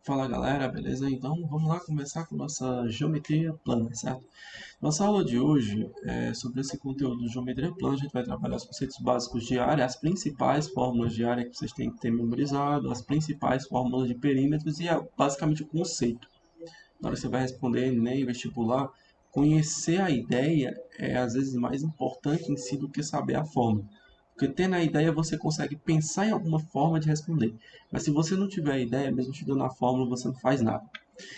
Fala galera, beleza? Então vamos lá começar com nossa geometria plana, certo? Nossa aula de hoje é sobre esse conteúdo de geometria plana. A gente vai trabalhar os conceitos básicos de área, as principais fórmulas de área que vocês têm que ter memorizado, as principais fórmulas de perímetros e basicamente o conceito. Na hora que você vai responder Enem, vestibular, conhecer a ideia é às vezes mais importante em si do que saber a fórmula. Porque tendo a ideia você consegue pensar em alguma forma de responder. Mas se você não tiver a ideia, mesmo estudando a fórmula, você não faz nada.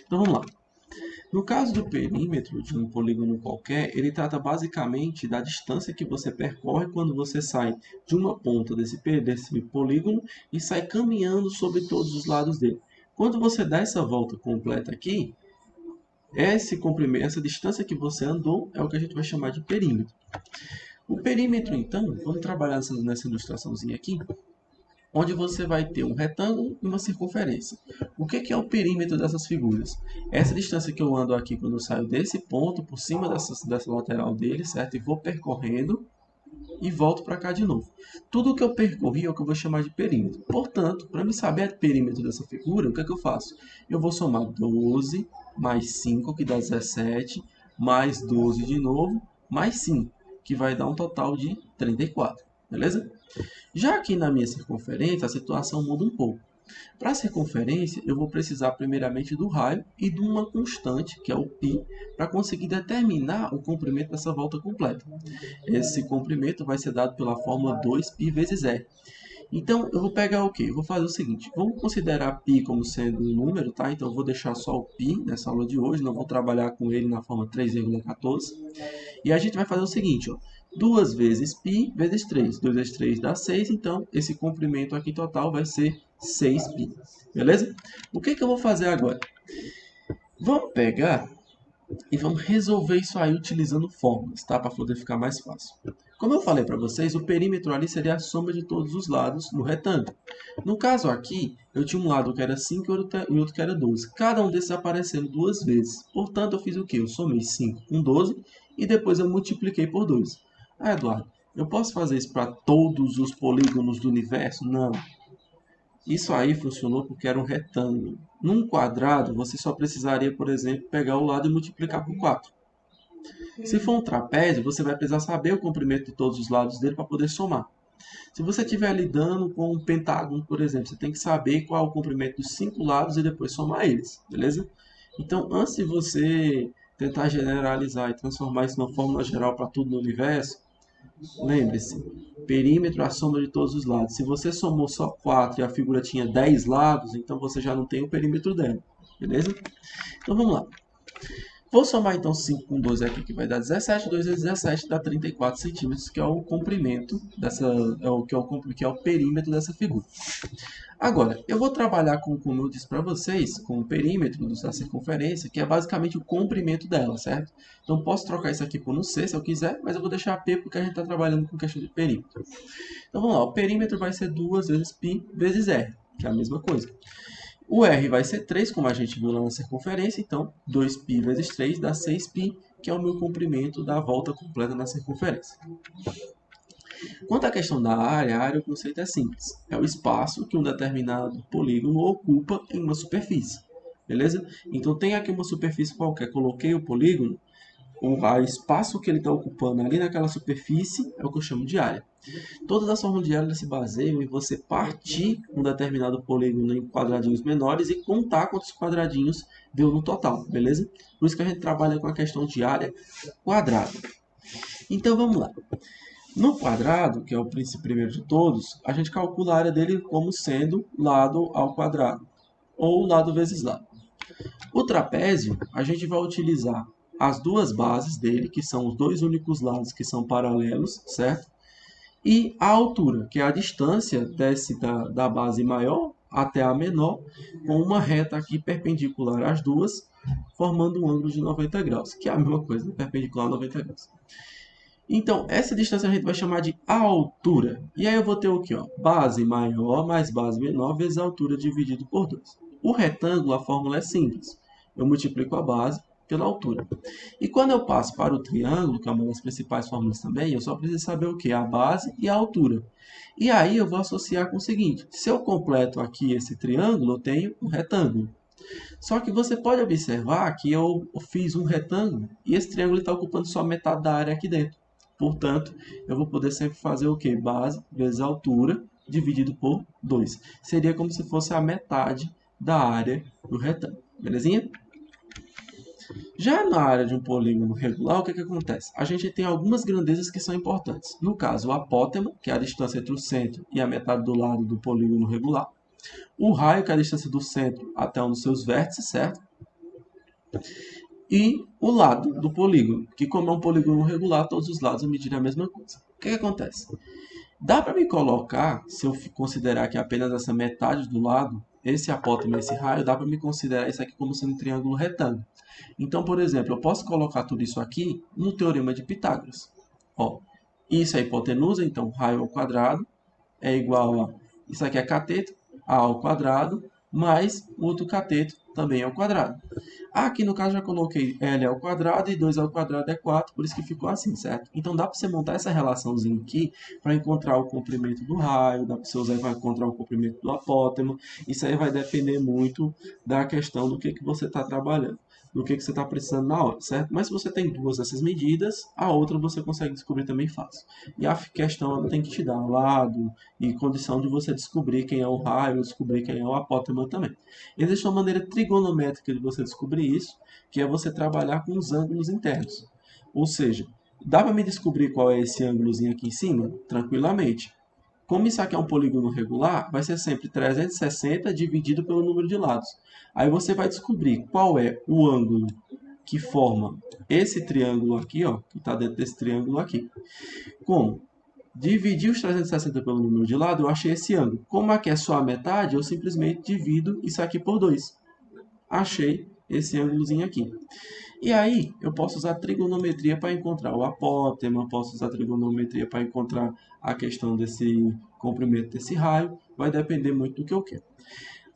Então vamos lá. No caso do perímetro de um polígono qualquer, ele trata basicamente da distância que você percorre quando você sai de uma ponta desse polígono e sai caminhando sobre todos os lados dele. Quando você dá essa volta completa aqui, esse comprimento, essa distância que você andou é o que a gente vai chamar de perímetro. O perímetro, então, vamos trabalhar nessa ilustraçãozinha aqui, onde você vai ter um retângulo e uma circunferência. O que é o perímetro dessas figuras? Essa distância que eu ando aqui quando eu saio desse ponto, por cima dessa lateral dele, certo? E vou percorrendo e volto para cá de novo. Tudo que eu percorri é o que eu vou chamar de perímetro. Portanto, para me saber o perímetro dessa figura, o que é que eu faço? Eu vou somar 12 mais 5, que dá 17, mais 12 de novo, mais 5, que vai dar um total de 34. Beleza? Já aqui na minha circunferência, a situação muda um pouco. Para a circunferência, eu vou precisar primeiramente do raio e de uma constante, que é o π, para conseguir determinar o comprimento dessa volta completa. Esse comprimento vai ser dado pela fórmula 2π vezes r. Então, eu vou pegar o quê? Eu vou fazer o seguinte, vamos considerar π como sendo um número, tá? Então, eu vou deixar só o π nessa aula de hoje, não vou trabalhar com ele na forma 3,14. E a gente vai fazer o seguinte, ó, 2 vezes π vezes 3. 2 vezes 3 dá 6, então esse comprimento aqui total vai ser 6π. Beleza? O que eu vou fazer agora? Vamos pegar e vamos resolver isso aí utilizando fórmulas, tá? Para poder ficar mais fácil. Como eu falei para vocês, o perímetro ali seria a soma de todos os lados no retângulo. No caso aqui, eu tinha um lado que era 5 e outro que era 12. Cada um desses aparecendo duas vezes. Portanto, eu fiz o quê? Eu somei 5 com 12 e depois eu multipliquei por 2. Ah, Eduardo, eu posso fazer isso para todos os polígonos do universo? Não. Isso aí funcionou porque era um retângulo. Num quadrado, você só precisaria, por exemplo, pegar o lado e multiplicar por 4. Se for um trapézio, você vai precisar saber o comprimento de todos os lados dele para poder somar. Se você estiver lidando com um pentágono, por exemplo, você tem que saber qual é o comprimento dos 5 lados e depois somar eles, beleza? Então, antes de você tentar generalizar e transformar isso numa fórmula geral para tudo no universo, lembre-se, perímetro é a soma de todos os lados. Se você somou só 4 e a figura tinha 10 lados, então você já não tem o perímetro dela, beleza? Então vamos lá. Vou somar então 5 com 12 aqui, que vai dar 17. 2 vezes 17 dá 34 centímetros, que é o comprimento dessa, que é o perímetro dessa figura. Agora, eu vou trabalhar com, como eu disse para vocês, com o perímetro da circunferência, que é basicamente o comprimento dela, certo? Então, posso trocar isso aqui por um C, se eu quiser, mas eu vou deixar P porque a gente está trabalhando com questão de perímetro. Então, vamos lá. O perímetro vai ser 2 vezes π vezes r, que é a mesma coisa. O R vai ser 3, como a gente viu lá na circunferência, então 2π vezes 3 dá 6π, que é o meu comprimento da volta completa na circunferência. Quanto à questão da área, a área, o conceito é simples. É o espaço que um determinado polígono ocupa em uma superfície. Beleza? Então tem aqui uma superfície qualquer, coloquei o polígono, o espaço que ele está ocupando ali naquela superfície é o que eu chamo de área. Todas as formas de área se baseiam em você partir um determinado polígono em quadradinhos menores e contar quantos quadradinhos deu no total, beleza? Por isso que a gente trabalha com a questão de área quadrada. Então vamos lá. No quadrado, que é o primeiro de todos, a gente calcula a área dele como sendo lado ao quadrado, ou lado vezes lado. O trapézio, a gente vai utilizar as duas bases dele, que são os dois únicos lados que são paralelos, certo? E a altura, que é a distância da base maior até a menor, com uma reta aqui perpendicular às duas, formando um ângulo de 90 graus, que é a mesma coisa, perpendicular a 90 graus. Então, essa distância a gente vai chamar de altura. E aí eu vou ter o quê? Ó? Base maior mais base menor vezes a altura dividido por 2. O retângulo, a fórmula é simples. Eu multiplico a base pela altura. E quando eu passo para o triângulo, que é uma das principais fórmulas também, eu só preciso saber o quê? A base e a altura. E aí eu vou associar com o seguinte. Se eu completo aqui esse triângulo, eu tenho um retângulo. Só que você pode observar que eu fiz um retângulo e esse triângulo está ocupando só metade da área aqui dentro. Portanto, eu vou poder sempre fazer o quê? Base vezes altura dividido por 2. Seria como se fosse a metade da área do retângulo. Belezinha? Já na área de um polígono regular, o que acontece? A gente tem algumas grandezas que são importantes. No caso, o apótema, que é a distância entre o centro e a metade do lado do polígono regular. O raio, que é a distância do centro até um dos seus vértices, certo? E o lado do polígono, que como é um polígono regular, todos os lados vão medir a mesma coisa. O que acontece? Dá para me colocar, se eu considerar que é apenas essa metade do lado, esse apótema e esse raio, dá para me considerar isso aqui como sendo um triângulo retângulo. Então, por exemplo, eu posso colocar tudo isso aqui no Teorema de Pitágoras. Ó, isso é hipotenusa, então raio ao quadrado é igual a... Isso aqui é cateto, A ao quadrado, mais o outro cateto também ao quadrado. Aqui no caso já coloquei L ao quadrado e 2 ao quadrado é 4, por isso que ficou assim, certo? Então dá para você montar essa relaçãozinha aqui para encontrar o comprimento do raio, dá para você usar para encontrar o comprimento do apótema. Isso aí vai depender muito da questão do que você está trabalhando, do que você está precisando na hora, certo? Mas se você tem duas dessas medidas, a outra você consegue descobrir também fácil. E a questão ela tem que te dar lado e condição de você descobrir quem é o raio, descobrir quem é o apótema também. Existe uma maneira trigonométrica de você descobrir isso, que é você trabalhar com os ângulos internos. Ou seja, dá para me descobrir qual é esse ângulozinho aqui em cima? Tranquilamente. Como isso aqui é um polígono regular, vai ser sempre 360 dividido pelo número de lados. Aí você vai descobrir qual é o ângulo que forma esse triângulo aqui, ó, que está dentro desse triângulo aqui. Como? Dividir os 360 pelo número de lado, eu achei esse ângulo. Como aqui é só a metade, eu simplesmente divido isso aqui por 2. Achei esse ângulozinho aqui. E aí, eu posso usar trigonometria para encontrar o apótema, posso usar trigonometria para encontrar a questão desse comprimento desse raio, vai depender muito do que eu quero.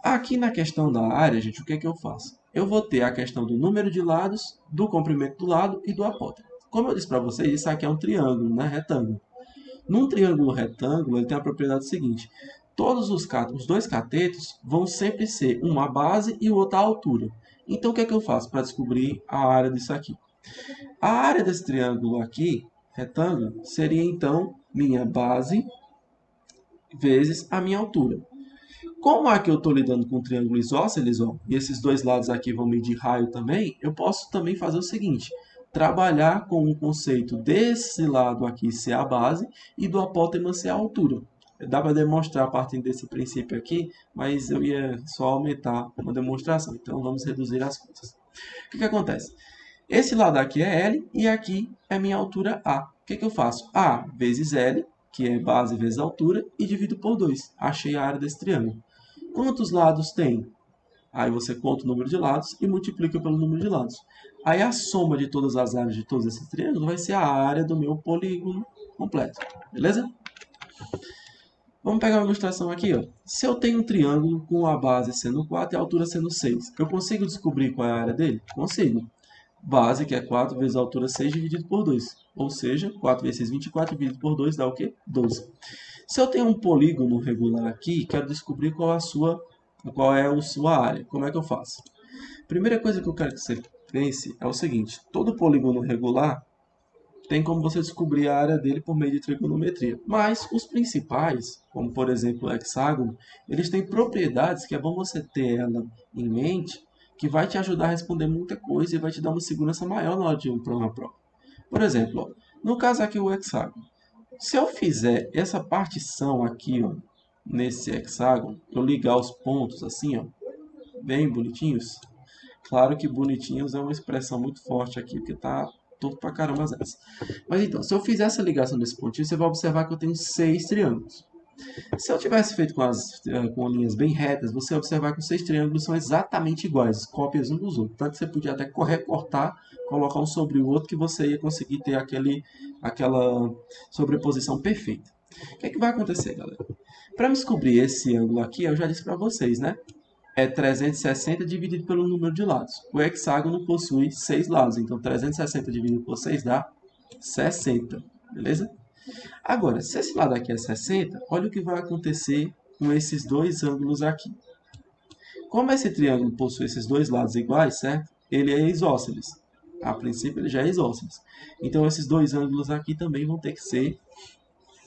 Aqui na questão da área, gente, o que é que eu faço? Eu vou ter a questão do número de lados, do comprimento do lado e do apótema. Como eu disse para vocês, isso aqui é um triângulo, né? Retângulo. Num triângulo retângulo, ele tem a propriedade seguinte. Todos os dois catetos vão sempre ser uma base e o outro a altura. Então, o que é que eu faço para descobrir a área disso aqui? A área desse triângulo aqui, retângulo, seria então minha base vezes a minha altura. Como aqui eu estou lidando com um triângulo isósceles, ó, e esses dois lados aqui vão medir raio também, eu posso também fazer o seguinte, trabalhar com o conceito desse lado aqui ser a base e do apótema ser a altura. Dá para demonstrar a partir desse princípio aqui, mas eu ia só aumentar uma demonstração, então vamos reduzir as coisas. O que acontece? Esse lado aqui é L e aqui é minha altura A. O que eu faço? A vezes L, que é base vezes altura, e divido por 2. Achei a área desse triângulo. Quantos lados tem? Aí você conta o número de lados e multiplica pelo número de lados. Aí a soma de todas as áreas de todos esses triângulos vai ser a área do meu polígono completo. Beleza? Vamos pegar uma ilustração aqui. Ó. Se eu tenho um triângulo com a base sendo 4 e a altura sendo 6, eu consigo descobrir qual é a área dele? Consigo. Base, que é 4 vezes a altura 6 dividido por 2. Ou seja, 4 vezes 6, 24 dividido por 2 dá o quê? 12. Se eu tenho um polígono regular aqui, quero descobrir qual é a sua área. Como é que eu faço? Primeira coisa que eu quero que você pense é o seguinte. Todo polígono regular tem como você descobrir a área dele por meio de trigonometria. Mas os principais, como por exemplo o hexágono, eles têm propriedades que é bom você ter ela em mente, que vai te ajudar a responder muita coisa e vai te dar uma segurança maior na hora de uma prova. Por exemplo, ó, no caso aqui o hexágono. Se eu fizer essa partição aqui, ó, nesse hexágono, eu ligar os pontos assim, ó, bem bonitinhos. Claro que bonitinhos é uma expressão muito forte aqui, porque tá torto pra caramba as essa. Mas então, se eu fizer essa ligação desse pontinho, você vai observar que eu tenho 6 triângulos. Se eu tivesse feito com linhas bem retas, você vai observar que os 6 triângulos são exatamente iguais, cópias um dos outros. Tanto que você podia até recortar, colocar um sobre o outro, que você ia conseguir ter aquela sobreposição perfeita. O que é que vai acontecer, galera? Para descobrir esse ângulo aqui, eu já disse para vocês, né? É 360 dividido pelo número de lados. O hexágono possui 6 lados, então 360 dividido por 6 dá 60, beleza? Agora, se esse lado aqui é 60, olha o que vai acontecer com esses dois ângulos aqui. Como esse triângulo possui esses dois lados iguais, certo? Ele é isósceles. A princípio, ele já é isósceles. Então, esses dois ângulos aqui também vão ter que ser,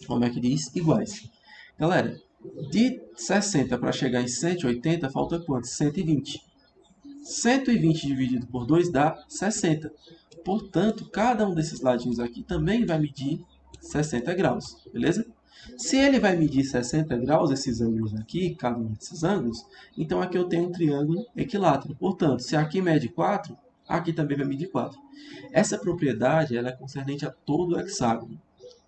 como é que diz, iguais. Galera, de 60 para chegar em 180, falta quanto? 120. 120 dividido por 2 dá 60. Portanto, cada um desses ladinhos aqui também vai medir 60 graus, beleza? Se ele vai medir 60 graus, esses ângulos aqui, cada um desses ângulos, então aqui eu tenho um triângulo equilátero. Portanto, se aqui mede 4, aqui também vai medir 4. Essa propriedade ela é concernente a todo o hexágono.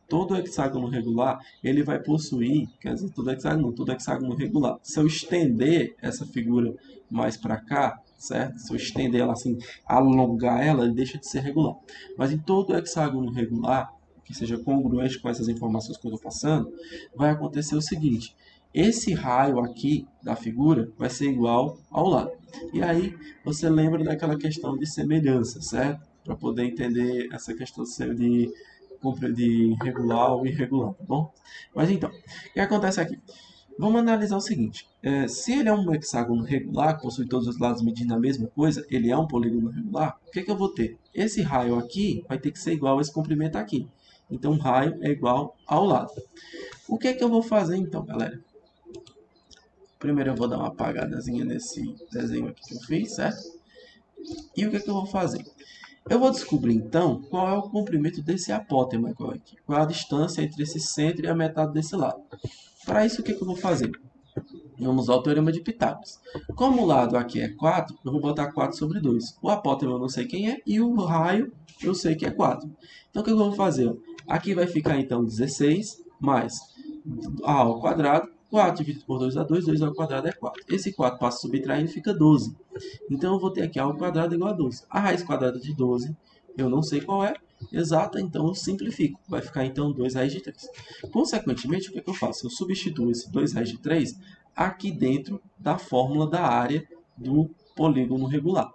Todo hexágono regular, ele vai possuir, quer dizer, todo hexágono regular. Se eu estender essa figura mais para cá, certo? Se eu estender ela assim, alongar ela, ele deixa de ser regular. Mas em todo hexágono regular, que seja congruente com essas informações que eu estou passando, vai acontecer o seguinte: esse raio aqui da figura vai ser igual ao lado. E aí você lembra daquela questão de semelhança, certo? Para poder entender essa questão de regular ou irregular, tá bom? Mas então, o que acontece aqui? Vamos analisar o seguinte: se ele é um hexágono regular, que possui todos os lados medindo a mesma coisa, ele é um polígono regular, o que eu vou ter? Esse raio aqui vai ter que ser igual a esse comprimento aqui. Então, o raio é igual ao lado. O que eu vou fazer então, galera? Primeiro eu vou dar uma apagadazinha nesse desenho aqui que eu fiz, certo? E o que eu vou fazer? Eu vou descobrir, então, qual é o comprimento desse apótema aqui. Qual é a distância entre esse centro e a metade desse lado. Para isso, o que eu vou fazer? Vamos usar o teorema de Pitágoras. Como o lado aqui é 4, eu vou botar 4 sobre 2. O apótema eu não sei quem é e o raio eu sei que é 4. Então, o que eu vou fazer? Aqui vai ficar, então, 16 mais a ao quadrado. 4 dividido por 2 dá 2, 2 ao quadrado é 4. Esse 4 passa subtraindo e fica 12. Então, eu vou ter aqui a ao quadrado igual a 12. A raiz quadrada de 12, eu não sei qual é exata, então eu simplifico. Vai ficar, então, 2 raiz de 3. Consequentemente, o que eu faço? Eu substituo esse 2 raiz de 3 aqui dentro da fórmula da área do polígono regular.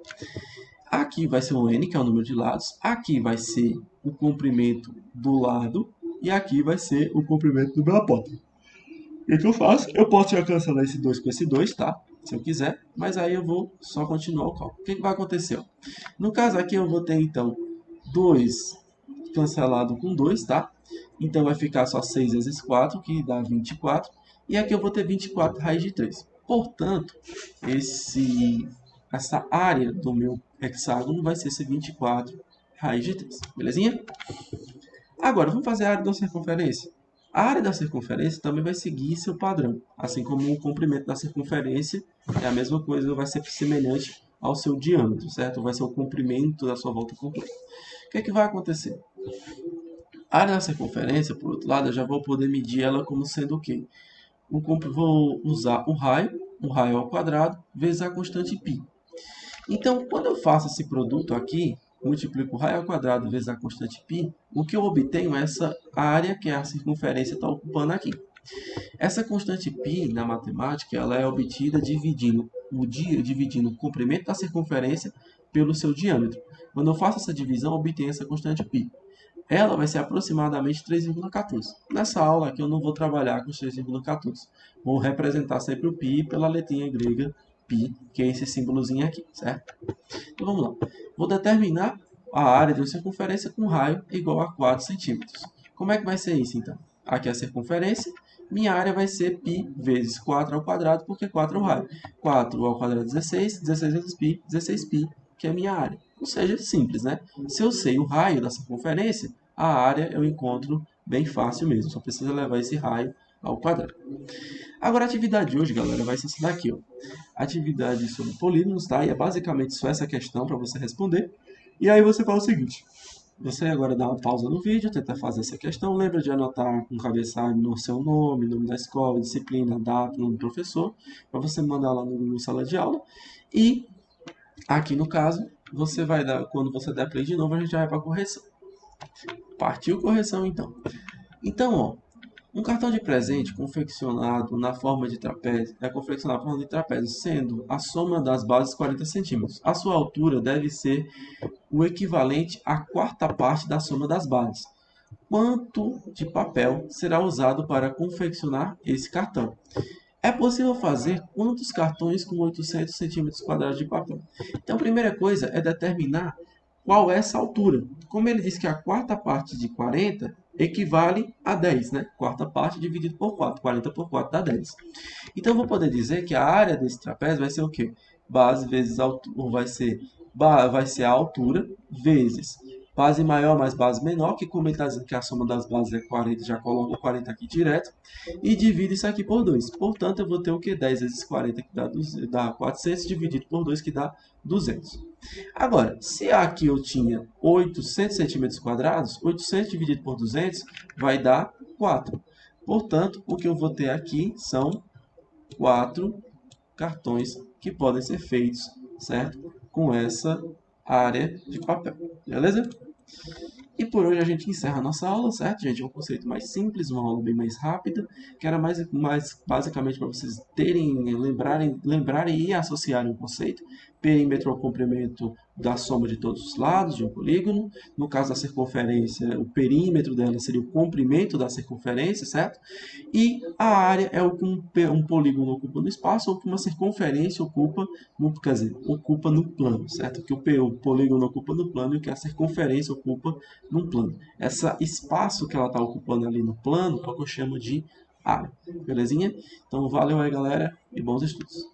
Aqui vai ser o n, que é o número de lados. Aqui vai ser o comprimento do lado. E aqui vai ser o comprimento do meu apótema. O que eu faço? Eu posso já cancelar esse 2 com esse 2, tá? Se eu quiser. Mas aí eu vou só continuar o cálculo. O que vai acontecer? No caso aqui eu vou ter, então, 2 cancelado com 2, tá? Então vai ficar só 6 vezes 4, que dá 24. E aqui eu vou ter 24 raiz de 3. Portanto, essa área do meu hexágono vai ser esse 24 raiz de 3. Belezinha? Agora, vamos fazer a área da circunferência. A área da circunferência também vai seguir seu padrão. Assim como o comprimento da circunferência é a mesma coisa, vai ser semelhante ao seu diâmetro, certo? Vai ser o comprimento da sua volta completa. O que vai acontecer? A área da circunferência, por outro lado, eu já vou poder medir ela como sendo o quê? Vou usar o raio ao quadrado, vezes a constante π. Então, quando eu faço esse produto aqui, multiplico o raio ao quadrado vezes a constante π, o que eu obtenho é essa área que a circunferência está ocupando aqui. Essa constante π, na matemática, ela é obtida dividindo o comprimento da circunferência pelo seu diâmetro. Quando eu faço essa divisão, eu obtenho essa constante π. Ela vai ser aproximadamente 3,14. Nessa aula aqui eu não vou trabalhar com os 3,14. Vou representar sempre o π pela letrinha grega π, que é esse símbolozinho aqui, certo? Então vamos lá. Vou determinar a área de uma circunferência com raio igual a 4 centímetros. Como é que vai ser isso, então? Aqui é a circunferência. Minha área vai ser π vezes 4 ao quadrado, porque 4 é o raio. 4 ao quadrado é 16, 16 vezes π, 16π, que é a minha área. Ou seja, simples, né? Se eu sei o raio da circunferência, a área eu encontro bem fácil mesmo. Só precisa levar esse raio ao quadrado. Agora, a atividade de hoje, galera, vai ser essa daqui, ó. Atividade sobre polígonos, tá? E é basicamente só essa questão para você responder. E aí você faz o seguinte. Você agora dá uma pausa no vídeo, tenta fazer essa questão. Lembra de anotar com cabeçalho no seu nome da escola, disciplina, data, nome do professor, para você mandar lá no sala de aula. E aqui no caso, você vai dar, quando você der play de novo, a gente já vai para a correção. Partiu correção, então. Então, ó, um cartão de presente confeccionado na forma de trapézio é confeccionado na forma de trapézio, sendo a soma das bases 40 centímetros. A sua altura deve ser o equivalente à quarta parte da soma das bases. Quanto de papel será usado para confeccionar esse cartão? É possível fazer quantos cartões com 800 centímetros quadrados de papel? Então, a primeira coisa é determinar qual é essa altura. Como ele diz que a quarta parte de 40 equivale a 10, né? Quarta parte dividido por 4. 40 por 4 dá 10. Então, eu vou poder dizer que a área desse trapézio vai ser o quê? Base vezes altura, vai ser a altura vezes base maior mais base menor, que como ele está dizendo que a soma das bases é 40, já coloco 40 aqui direto, e divido isso aqui por 2. Portanto, eu vou ter o que? 10 vezes 40, que dá 400, dividido por 2, que dá 200. Agora, se aqui eu tinha 800 centímetros quadrados, 800 dividido por 200 vai dar 4. Portanto, o que eu vou ter aqui são 4 cartões que podem ser feitos, certo? Com essa área de papel, beleza? E por hoje a gente encerra a nossa aula, certo, gente? É um conceito mais simples, uma aula bem mais rápida, que era mais basicamente para vocês lembrarem e associarem o conceito. Perímetro é o comprimento da soma de todos os lados de um polígono. No caso da circunferência, o perímetro dela seria o comprimento da circunferência, certo? E a área é o que um polígono ocupa no espaço ou que uma circunferência ocupa no, quer dizer, ocupa no plano, certo? Que o polígono ocupa no plano e o que a circunferência ocupa no plano. Esse espaço que ela está ocupando ali no plano é o que eu chamo de área. Belezinha? Então valeu aí, galera, e bons estudos.